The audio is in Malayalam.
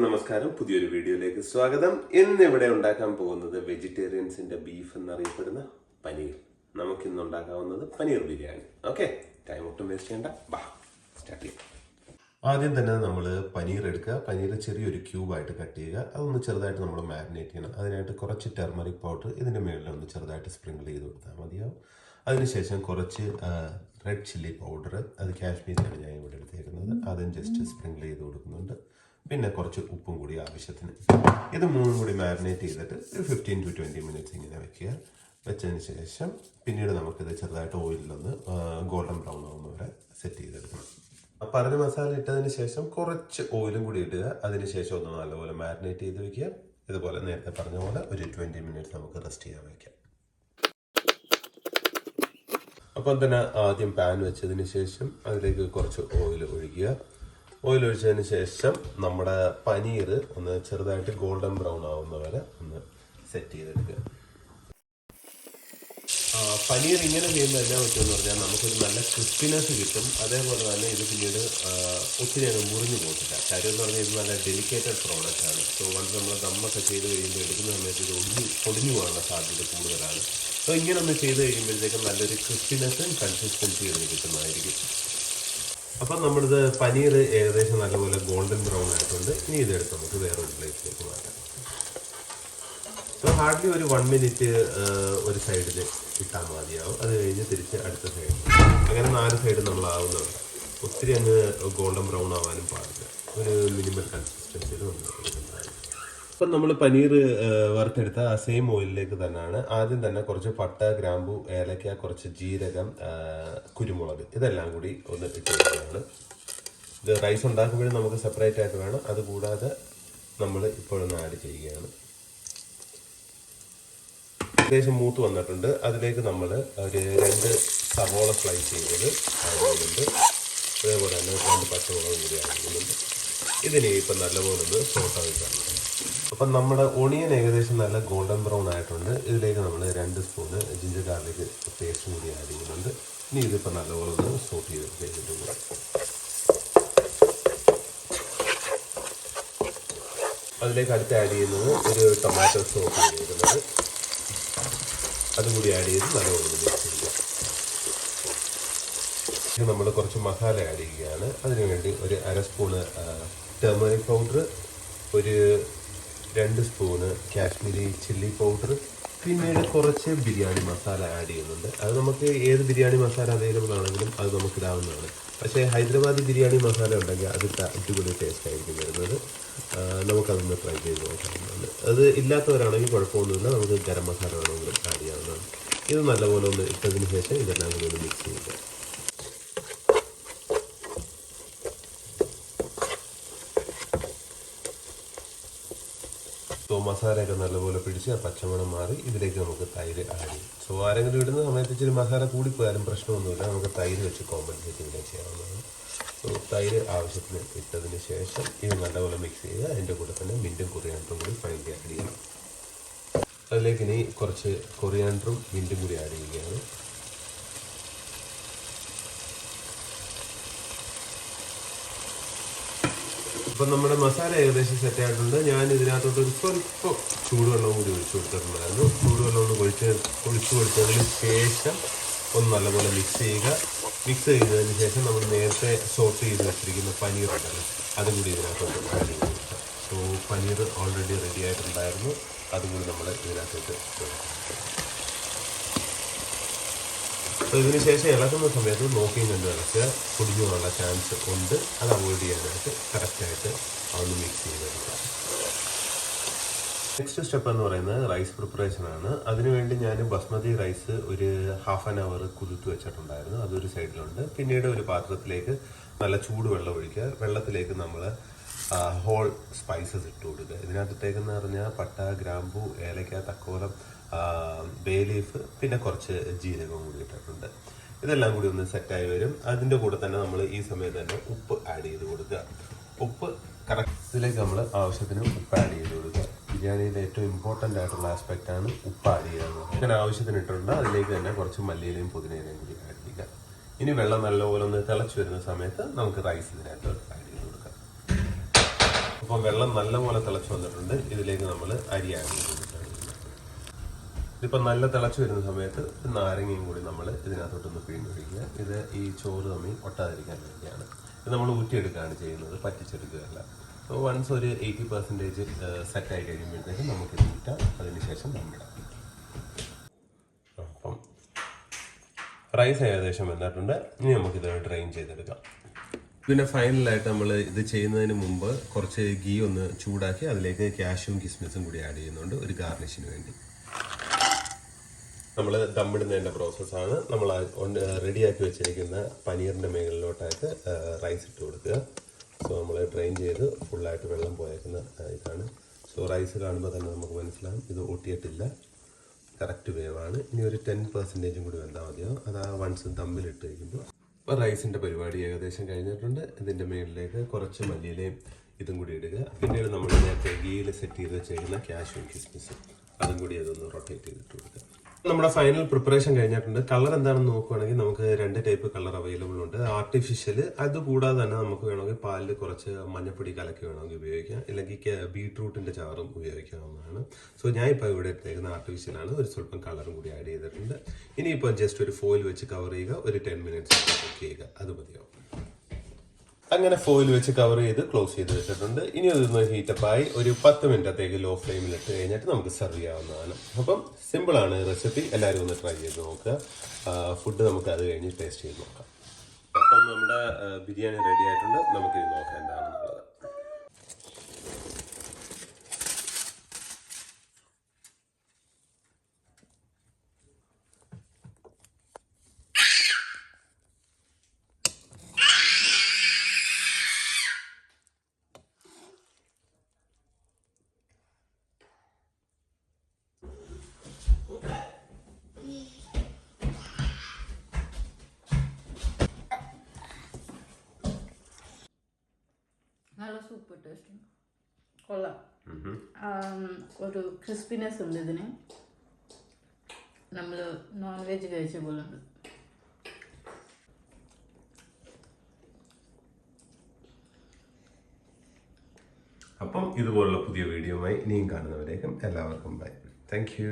നമസ്കാരം, പുതിയൊരു വീഡിയോയിലേക്ക് സ്വാഗതം. ഇന്നിവിടെ ഉണ്ടാക്കാൻ പോകുന്നത് വെജിറ്റേറിയൻസിന്റെ ബീഫ് എന്നറിയപ്പെടുന്ന പനീർ. നമുക്കിന്ന് ഉണ്ടാക്കാവുന്നത് പനീർ ബിരിയാണി. ഓക്കെ, ടൈം ഒട്ടും വേസ്റ്റ് ചെയ്യണ്ട, ബാ സ്റ്റാർട്ട് ചെയ്യാം. ആദ്യം തന്നെ നമ്മൾ പനീർ എടുക്കുക. പനീർ ചെറിയൊരു ക്യൂബായിട്ട് കട്ട് ചെയ്യുക. അതൊന്ന് ചെറുതായിട്ട് നമ്മൾ മാരിനേറ്റ് ചെയ്യണം. അതിനായിട്ട് കുറച്ച് ടെർമറിക് പൗഡർ ഇതിൻ്റെ മുകളിൽ ഒന്ന് ചെറുതായിട്ട് സ്പ്രിങ്കിൾ ചെയ്ത് കൊടുത്താൽ മതിയാവും. അതിനുശേഷം കുറച്ച് റെഡ് ചില്ലി പൗഡർ, അത് കാശ്മീരിയാണ് ഞാൻ ഇവിടെ എടുത്തേക്കുന്നത്, അതും ജസ്റ്റ് സ്പ്രിങ്കിൾ ചെയ്ത് കൊടുക്കുന്നുണ്ട്. പിന്നെ കുറച്ച് ഉപ്പും കൂടി ആവശ്യത്തിന്. ഇത് മൂന്നും കൂടി മാരിനേറ്റ് ചെയ്തിട്ട് ഒരു 15 to 20 മിനിറ്റ്സ് ഇങ്ങനെ വെക്കുക. വെച്ചതിന് ശേഷം പിന്നീട് നമുക്കിത് ചെറുതായിട്ട് ഓയിലൊന്ന് ഗോൾഡൻ ബ്രൗൺ ആവുന്ന വരെ സെറ്റ് ചെയ്തെടുക്കണം. പറഞ്ഞ മസാല ഇട്ടതിന് ശേഷം കുറച്ച് ഓയിലും കൂടി ഇടുക. അതിനുശേഷം ഒന്ന് നല്ലപോലെ മാരിനേറ്റ് ചെയ്ത് വെക്കുക. ഇതുപോലെ നേരത്തെ പറഞ്ഞ പോലെ ഒരു 20 മിനിറ്റ്സ് നമുക്ക് റെസ്റ്റ് ചെയ്യാൻ വയ്ക്കാം. അപ്പം തന്നെ ആദ്യം പാൻ വെച്ചതിന് ശേഷം അതിലേക്ക് കുറച്ച് ഓയിൽ ഒഴിക്കുക. ഓയിൽ ഒഴിച്ചതിന് ശേഷം നമ്മുടെ പനീർ ഒന്ന് ചെറുതായിട്ട് ഗോൾഡൻ ബ്രൗൺ ആവുന്ന വരെ ഒന്ന് സെറ്റ് ചെയ്തെടുക്കുക. പനീർ ഇങ്ങനെ ചെയ്യുമ്പോൾ എന്നാ പറ്റുമെന്ന് പറഞ്ഞാൽ നമുക്കൊരു നല്ല ക്രിസ്പിനെസ് കിട്ടും. അതേപോലെ തന്നെ ഇത് പിന്നീട് ഒത്തിരി അങ്ങ് മുറിഞ്ഞു പോകില്ല. കാര്യം എന്ന് പറഞ്ഞാൽ ഇത് നല്ല ഡെലിക്കേറ്റഡ് പ്രോഡക്റ്റ് ആണ്. സോ വന്ന് നമ്മൾ ദമ്മൊക്കെ ചെയ്ത് കഴിയുമ്പോൾ എടുക്കുന്ന സമയത്ത് ഇത് പൊടിഞ്ഞു പോകാനുള്ള സാധ്യത കൂടുതലാണ്. സോ ഇങ്ങനെ ഒന്ന് ചെയ്ത് കഴിയുമ്പോഴത്തേക്കും നല്ലൊരു ക്രിസ്പിനെസ്സും കൺസിസ്റ്റൻസിയും ഇതിന് കിട്ടുന്നതായിരിക്കും. അപ്പം നമ്മളിത് പനീർ ഏകദേശം നല്ലപോലെ ഗോൾഡൻ ബ്രൗൺ ആയിട്ടുണ്ട്. ഇനി ഇതെടുത്ത് നമുക്ക് വേറൊരു പ്ലേറ്റിലേക്ക് മാറ്റാം. സോ ഹാർഡ്ലി ഒരു 1 മിനിറ്റ് ഒരു സൈഡിൽ ഇട്ടാൽ മതിയാവും. അത് കഴിഞ്ഞ് തിരിച്ച് അടുത്ത സൈഡ്, അങ്ങനെ 4 സൈഡ് നമ്മളാവുന്നുണ്ട്. ഒത്തിരി അങ്ങ് ഗോൾഡൻ ബ്രൗൺ ആവാനും പാടില്ല. ഒരു മിനിമൽ കൺസിസ്റ്റൻസിയിൽ വന്നിട്ടുണ്ടായിരുന്നു. അപ്പം നമ്മൾ പനീർ വറുത്തെടുത്ത ആ സെയിം ഓയിലിലേക്ക് തന്നെയാണ് ആദ്യം തന്നെ കുറച്ച് പട്ട, ഗ്രാമ്പു, ഏലക്ക, കുറച്ച് ജീരകം, കുരുമുളക്, ഇതെല്ലാം കൂടി ഒന്ന് ഇട്ട് വെക്കുകയാണ്. ഇത് റൈസ് ഉണ്ടാക്കുമ്പോഴും നമുക്ക് സെപ്പറേറ്റ് ആയിട്ട് വേണം. അതുകൂടാതെ നമ്മൾ ഇപ്പോഴൊന്ന് ആഡ് ചെയ്യുകയാണ്. ഏകദേശം മൂത്ത് വന്നിട്ടുണ്ട്. അതിലേക്ക് നമ്മൾ ഒരു 2 സവോള സ്ലൈസ് ചെയ്തത് ആഡ് ചെയ്യുന്നുണ്ട്. അതേപോലെ തന്നെ 2 പച്ചമുളകും കൂടി ആഡ് ചെയ്യുന്നുണ്ട്. ഇതിനെ ഇപ്പം നല്ലപോലെ ഒന്ന് സോട്ടായി കാണണം. അപ്പം നമ്മുടെ ഒണിയൻ ഏകദേശം നല്ല ഗോൾഡൻ ബ്രൗൺ ആയിട്ടുണ്ട്. ഇതിലേക്ക് നമ്മൾ 2 സ്പൂണ് ജിഞ്ചർ ഗാർലിക് പേസ്റ്റും കൂടി ആഡ് ചെയ്യുന്നുണ്ട്. ഇനി ഇതിപ്പോൾ നല്ലപോലെ ഒന്ന് സോട്ട് ചെയ്തിട്ടുണ്ട്. അതിലേക്ക് അടുത്ത് ആഡ് ചെയ്യുന്നത് ഒരു ടൊമാറ്റോ സോസ് ചെയ്തിരിക്കുന്നത്, അതുകൂടി ആഡ് ചെയ്ത് നല്ലപോലെ മിക്സ് ചെയ്യുക. ഇനി നമ്മൾ കുറച്ച് മസാല ആഡ് ചെയ്യുകയാണ്. അതിനുവേണ്ടി ഒരു 1/2 സ്പൂണ് ടർമറിക് പൗഡർ, ഒരു 2 സ്പൂണ് കാശ്മീരി ചില്ലി പൗഡർ, പിന്നീട് കുറച്ച് ബിരിയാണി മസാല ആഡ് ചെയ്യുന്നുണ്ട്. അത് നമുക്ക് ഏത് ബിരിയാണി മസാല അവൈലബിൾ ആണെങ്കിലും അത് നമുക്ക് ഇടാവുന്നതാണ്. പക്ഷേ ഹൈദരാബാദി ബിരിയാണി മസാല ഉണ്ടെങ്കിൽ അത് അടിപൊളി ടേസ്റ്റ് ആയിരിക്കും വരുന്നത്. നമുക്കതൊന്ന് ട്രൈ ചെയ്ത് നോക്കാവുന്നതാണ്. അത് ഇല്ലാത്തവരാണെങ്കിൽ കുഴപ്പമൊന്നുമില്ല, നമുക്ക് ഗരം മസാല വേണമെങ്കിലും ആഡ് ചെയ്യാവുന്നതാണ്. ഇത് നല്ലപോലെ ഒന്ന് ഇട്ടതിന് ശേഷം ഇതെല്ലാം കൂടി ഒന്ന് മിക്സ് ചെയ്യുക. സോ മസാലയൊക്കെ നല്ലപോലെ പിടിച്ച് ആ പച്ചമണം മാറി ഇതിലേക്ക് നമുക്ക് തൈര് ആഡ് ചെയ്യും. സോ ആരെങ്കിലും ഇടുന്ന സമയത്ത് ഇച്ചിരി മസാല കൂടിപ്പോയാലും പ്രശ്നമൊന്നുമില്ല, നമുക്ക് തൈര് വെച്ച് കോമ്പൻസേറ്റ് ഇവിടെ ചെയ്യാവുന്നതാണ്. സോ തൈര് ആവശ്യത്തിന് ഇട്ടതിന് ശേഷം ഇത് നല്ലപോലെ മിക്സ് ചെയ്യുക. അതിൻ്റെ കൂടെ തന്നെ മിൻറ്റും കൊറിയാൻഡറും കൂടി ഫൈനലി ആഡ് ചെയ്യണം. അതിലേക്ക് ഇനി കുറച്ച് കൊറിയാൻഡറും മിൻറ്റും കൂടി ആഡ് ചെയ്യുകയാണ്. ഇപ്പം നമ്മുടെ മസാല ഏകദേശം സെറ്റ് ആയിട്ടുണ്ട്. ഞാൻ ഇതിനകത്തോട്ട് ഒരു സ്വല്പം ചൂടുവെള്ളവും കൂടി ഒഴിച്ചു കൊടുത്തിട്ടുണ്ടായിരുന്നു. ചൂടുവെള്ളം ഒന്ന് ഒഴിച്ചു കൊടുത്തതിന് ശേഷം ഒന്ന് നല്ലപോലെ മിക്സ് ചെയ്യുക. മിക്സ് ചെയ്തതിന് ശേഷം നമ്മൾ നേരത്തെ സോട്ട് ചെയ്ത് വെച്ചിരിക്കുന്ന പനീർ ഉണ്ടല്ലോ, അതും കൂടി ഇതിനകത്തോട്ട് ആഡ് ചെയ്ത് കൊടുക്കുക. സോ പനീർ ഓൾറെഡി റെഡി ആയിട്ടുണ്ടായിരുന്നു, അതും കൂടി നമ്മൾ ഇതിനകത്തോട്ട് കൊടുക്കുക. അപ്പോൾ ഇതിന് ശേഷം ഇളക്കുന്ന സമയത്ത് നോക്കിയും കണ്ട് ഇളക്കുക. പൊടിഞ്ഞു പോകാനുള്ള ചാൻസ് ഉണ്ട്. അത് അവോയ്ഡ് ചെയ്യാനായിട്ട് കറക്റ്റായിട്ട് അതൊന്ന് മിക്സ് ചെയ്തെടുക്കുക. നെക്സ്റ്റ് സ്റ്റെപ്പ് എന്ന് പറയുന്നത് റൈസ് പ്രിപ്പറേഷനാണ്. അതിനുവേണ്ടി ഞാൻ ബസ്മതി റൈസ് ഒരു 1/2 hour കുതിർത്ത് വെച്ചിട്ടുണ്ടായിരുന്നു. അതൊരു സൈഡിലുണ്ട്. പിന്നീട് ഒരു പാത്രത്തിലേക്ക് നല്ല ചൂടുവെള്ളം ഒഴിക്കുക. വെള്ളത്തിലേക്ക് നമ്മൾ ഹോൾ സ്പൈസസ് ഇട്ട് കൊടുക്കുക. ഇതിനകത്തേക്കെന്ന് പറഞ്ഞാൽ പട്ട, ഗ്രാമ്പു, ഏലക്ക, തക്കോലം, ബേ ലീഫ്, പിന്നെ കുറച്ച് ജീരകം കൂടി ഇട്ടിട്ടുണ്ട്. ഇതെല്ലാം കൂടി ഒന്ന് സെറ്റായി വരും. അതിൻ്റെ കൂടെ തന്നെ നമ്മൾ ഈ സമയത്ത് തന്നെ ഉപ്പ് ആഡ് ചെയ്ത് കൊടുക്കുക. ഉപ്പ് കറക്റ്റ് ഇതിലേക്ക് നമ്മൾ ആവശ്യത്തിന് ഉപ്പ് ആഡ് ചെയ്ത് കൊടുക്കുക. ബിരിയാണിയിലെ ഏറ്റവും ഇമ്പോർട്ടൻ്റ് ആയിട്ടുള്ള ആസ്പെക്റ്റാണ് ഉപ്പ് ആഡ് ചെയ്യുക. അങ്ങനെ ആവശ്യത്തിന് ഇട്ടിട്ടുണ്ട്. അതിലേക്ക് തന്നെ കുറച്ച് മല്ലിയിലയും പുതിനയിലയും കൂടി ആഡ് ചെയ്യുക. ഇനി വെള്ളം നല്ലപോലെ ഒന്ന് തിളച്ച് വരുന്ന സമയത്ത് നമുക്ക് റൈസ് ഇതിനകത്ത് ആഡ് ചെയ്ത് കൊടുക്കാം. അപ്പോൾ അപ്പം വെള്ളം നല്ലപോലെ തിളച്ച് വന്നിട്ടുണ്ട്. ഇതിലേക്ക് നമ്മൾ അരി ആഡ് ചെയ്തിട്ടാണ്. ഇതിപ്പോൾ നല്ല തിളച്ച് വരുന്ന സമയത്ത് നാരങ്ങയും കൂടി നമ്മൾ ഇതിനകത്തോട്ടൊന്ന് പിഴിഞ്ഞൊഴിക്കുക. ഇത് ഈ ചോറ് തമ്മിൽ ഒട്ടാതിരിക്കാൻ വേണ്ടിയാണ്. ഇത് നമ്മൾ ഊറ്റിയെടുക്കുകയാണ് ചെയ്യുന്നത്, പറ്റിച്ചെടുക്കുകയല്ല. അപ്പോൾ വൺസ് ഒരു 80% സെറ്റായി കഴിയുമ്പോഴത്തേക്കും നമുക്കിത് ഊറ്റാം. അതിനുശേഷം നമ്മിടാം. അപ്പം റൈസ് ഏകദേശം വന്നിട്ടുണ്ട്. ഇനി നമുക്കിത് ഡ്രെയിൻ ചെയ്തെടുക്കാം. പിന്നെ ഫൈനലായിട്ട് നമ്മൾ ഇത് ചെയ്യുന്നതിന് മുമ്പ് കുറച്ച് ഗീ ഒന്ന് ചൂടാക്കി അതിലേക്ക് കാഷ്യൂം കിസ്മിസും കൂടി ആഡ് ചെയ്യുന്നുണ്ട് ഒരു ഗാർണിഷിന് വേണ്ടി. നമ്മൾ ദമ്മിടുന്നതിൻ്റെ പ്രോസസ്സാണ്. നമ്മൾ റെഡിയാക്കി വെച്ചിരിക്കുന്ന പനീറിൻ്റെ മേളിലോട്ടായിട്ട് റൈസ് ഇട്ട് കൊടുക്കുക. സോ നമ്മൾ ഡ്രെയിൻ ചെയ്ത് ഫുള്ളായിട്ട് വെള്ളം പോയേക്കുന്ന ഇതാണ്. സോ റൈസ് കാണുമ്പോൾ തന്നെ നമുക്ക് മനസ്സിലാവും ഇത് ഒട്ടിയിട്ടില്ല, കറക്റ്റ് വേവാണ്. ഇനി ഒരു 10% കൂടി വെന്താൽ മതിയോ. അത് ആ വൺസ് ദമ്മിലിട്ട് കഴിയുമ്പോൾ അപ്പോൾ റൈസിൻ്റെ പരിപാടി ഏകദേശം കഴിഞ്ഞിട്ടുണ്ട്. ഇതിൻ്റെ മേളിലേക്ക് കുറച്ച് മല്ലിയിലയും ഇതും കൂടി ഇടുക. പിന്നീട് നമ്മൾ നേരത്തെ ഗീയിൽ സെറ്റ് ചെയ്ത് ചെയ്യുന്ന കാഷ്യൂം കിസ്മിസും അതും കൂടി അതൊന്ന് റൊട്ടേറ്റ് ചെയ്തിട്ട് കൊടുക്കുക. നമ്മുടെ ഫൈനൽ പ്രിപ്പറേഷൻ കഴിഞ്ഞിട്ടുണ്ട്. കളർ എന്താണെന്ന് നോക്കുകയാണെങ്കിൽ നമുക്ക് 2 ടൈപ്പ് കളർ അവൈലബിൾ ഉണ്ട്. ആർട്ടിഫിഷ്യൽ, അതുകൂടാതെ തന്നെ നമുക്ക് വേണമെങ്കിൽ പാലിൽ കുറച്ച് മഞ്ഞപ്പൊടി കലക്കി വേണമെങ്കിൽ ഉപയോഗിക്കാം, ഇല്ലെങ്കിൽ ബീട്രൂട്ടിൻ്റെ ചാറും ഉപയോഗിക്കാവുന്നതാണ്. സോ ഞാൻ ഇപ്പോൾ ഇവിടെ എടുത്തേക്കുന്ന ആർട്ടിഫിഷ്യലാണ്. ഒരു സ്വല്പം കളറും കൂടി ആഡ് ചെയ്തിട്ടുണ്ട്. ഇനിയിപ്പോൾ ജസ്റ്റ് ഒരു ഫോയിൽ വെച്ച് കവർ ചെയ്യുക, ഒരു 10 മിനിറ്റ്സ് കുക്ക് ചെയ്യുക, അത് മതിയാവും. അങ്ങനെ ഫോയിൽ വെച്ച് കവർ ചെയ്ത് ക്ലോസ് ചെയ്ത് വെച്ചിട്ടുണ്ട്. ഇനി അതൊന്ന് ഹീറ്റപ്പായി ഒരു 10 മിനിറ്റത്തേക്ക് ലോ ഫ്ലെയിമിൽ ഇട്ട് കഴിഞ്ഞിട്ട് നമുക്ക് സെർവ് ചെയ്യാവുന്നതാണ്. അപ്പം സിമ്പിളാണ് റെസിപ്പി, എല്ലാവരും ഒന്ന് ട്രൈ ചെയ്ത് നോക്കുക. ഫുഡ് നമുക്ക് അത് കഴിഞ്ഞ് ടേസ്റ്റ് ചെയ്ത് നോക്കാം. അപ്പം നമ്മുടെ ബിരിയാണി റെഡി ആയിട്ടുണ്ട്. നമുക്കിത് നോക്കാം എന്താണെന്നുള്ളത്. നല്ല സൂപ്പർ ടേസ്റ്റ്, കൊള്ളാം. ഒരു ക്രിസ്പിനെസ് ഉണ്ട് ഇതിന്, നമ്മൾ നോൺ വെജ് കഴിച്ച പോലെ ഉണ്ട്. അപ്പം ഇതുപോലുള്ള പുതിയ വീഡിയോയുമായി ഇനിയും കാണുന്നവരേക്കും എല്ലാവർക്കും ബൈ. Thank you.